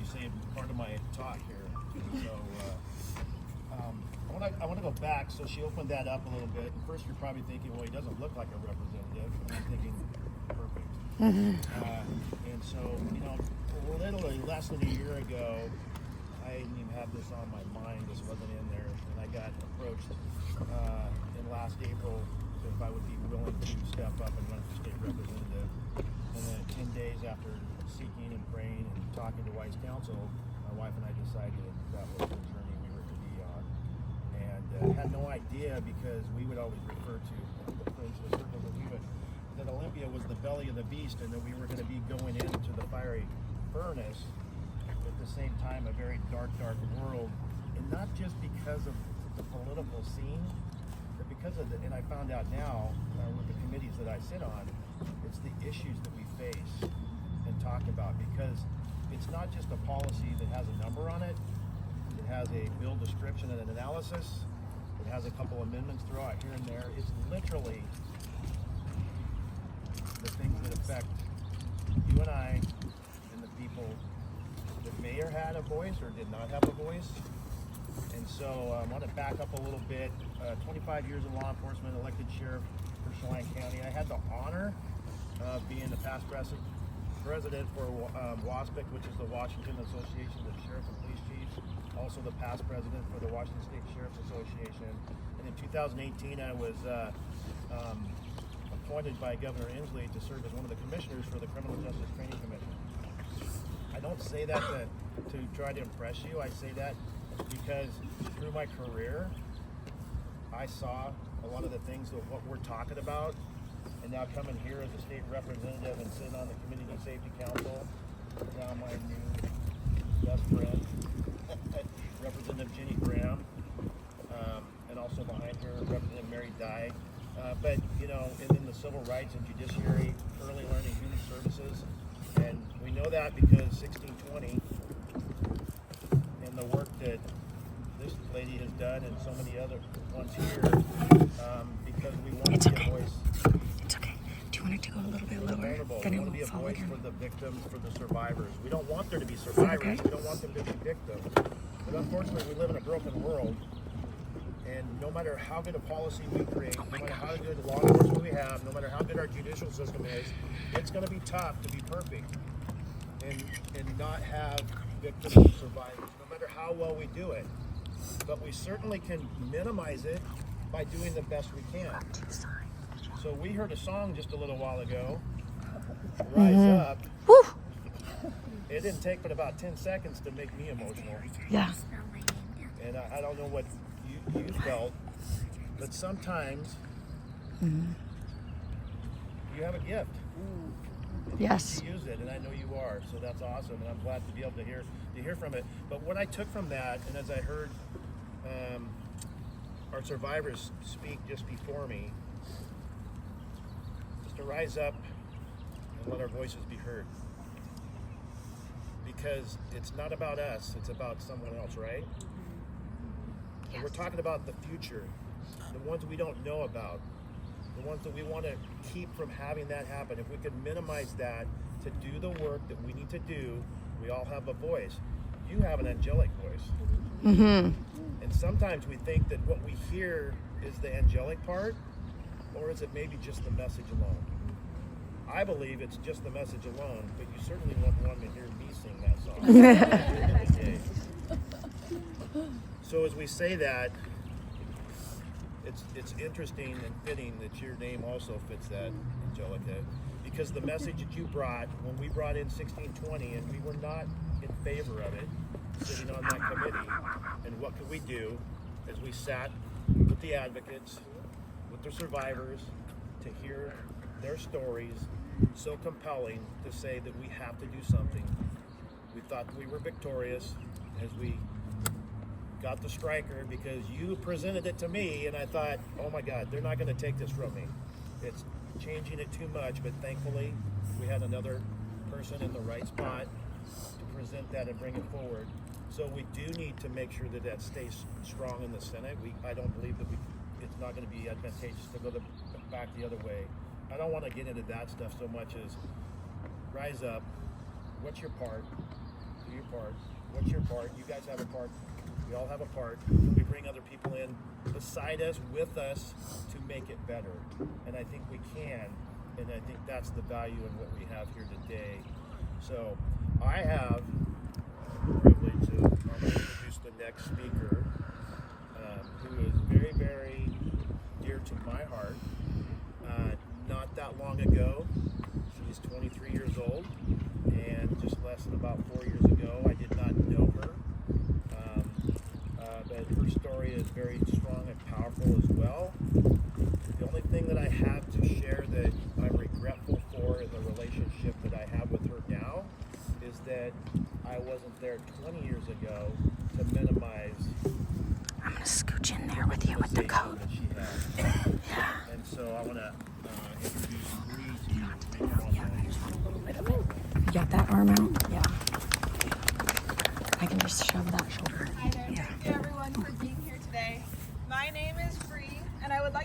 you saved part of my talk here. So I want to go back. So she opened that up a little bit. First, you're probably thinking, well, he doesn't look like a representative. And I'm thinking, perfect. And so, literally less than a year ago, I didn't even have this on my mind. This wasn't in there. And I got approached in last April if I would be willing to step up and run for state representative. And then 10 days after seeking and praying and talking to Wise Counsel, my wife and I decided that was the journey we were to be on. And had no idea, because we would always refer to the friends of the circle that Olympia was the belly of the beast, and that we were going to be going into the fiery furnace at the same time, a very dark world. And not just because of the political scene, but because of and I found out now with the committees that I sit on, it's the issues that we face and talk about, because it's not just a policy that has a number on it. It has a bill description and an analysis. It has a couple amendments throughout here and there. It's literally the things that affect you and I and the people that may have had a voice or did not have a voice. And so I want to back up a little bit. 25 years in law enforcement, elected sheriff for Chelan County. I had the honor of being the past president for WASPIC, which is the Washington Association of Sheriff and Police Chiefs. Also the past president for the Washington State Sheriff's Association. And in 2018, I was appointed by Governor Inslee to serve as one of the commissioners for the Criminal Justice Training Commission. I don't say that to try to impress you. I say that because through my career, I saw a lot of the things of what we're talking about. And now coming here as a state representative and sitting on the Community Safety Council, now my new best friend, Representative Jenny Graham, and also behind her, Representative Mary Dye. But, and then the civil rights and judiciary, early learning, human services. And we know that because 1620 and the work that this lady has done and so many other ones here, because we want to be a voice. It's okay. Do you want it to go a little bit lower? We want to be a voice for the victims, for the survivors. We don't want there to be survivors. Okay. We don't want them to be victims. But unfortunately, we live in a broken world. And no matter how good a policy we create, no matter how good law enforcement we have, no matter how good our judicial system is, it's going to be tough to be perfect and not have victims and survivors, no matter how well we do it. But we certainly can minimize it by doing the best we can. So we heard a song just a little while ago, Rise Up. Woo! It didn't take but about 10 seconds to make me emotional. Yeah. And I don't know what you felt, but sometimes you have a gift. Yes. You use it, and I know you are, so that's awesome, and I'm glad to be able to hear from it. But what I took from that, and as I heard our survivors speak just before me, is to rise up and let our voices be heard. Because it's not about us, it's about someone else, right? And we're talking about the future, the ones we don't know about, the ones that we want to keep from having that happen. If we could minimize that to do the work that we need to do, we all have a voice. You have an angelic voice. Mm-hmm. And sometimes we think that what we hear is the angelic part, or is it maybe just the message alone? I believe it's just the message alone, but you certainly wouldn't want to hear me sing that song. So as we say that, it's interesting and fitting that your name also fits that, Angelica, because the message that you brought when we brought in 1620, and we were not in favor of it, sitting on that committee, and what could we do as we sat with the advocates, with the survivors, to hear their stories, so compelling to say that we have to do something. We thought that we were victorious as we got the striker, because you presented it to me, and I thought, oh my God, they're not going to take this from me. It's changing it too much, but thankfully we had another person in the right spot to present that and bring it forward. So we do need to make sure that that stays strong in the Senate. I don't believe that it's not going to be advantageous to go back the other way. I don't want to get into that stuff so much as rise up. What's your part? Do your part. What's your part? You guys have a part. We all have a part. We bring other people in beside us, with us, to make it better. And I think we can. And I think that's the value in what we have here today. So I have the privilege of introduce the next speaker, who is very, very dear to my heart. Not that long ago, she's 23 years old, and just less than about 4 years ago, I did not know her. But her story is very strong and powerful as well. The only thing that I have to share that I'm regretful for in the relationship that I have with her now is that I wasn't there 20 years ago to minimize I'm gonna scooch in there with you with the coat. that she had. And so I want to introduce Bree to you. I just want a little bit of it. You got that arm out? Yeah. I can just shove that shoulder. Hi there. Thank you everyone for being here today. My name is Bree, and I would like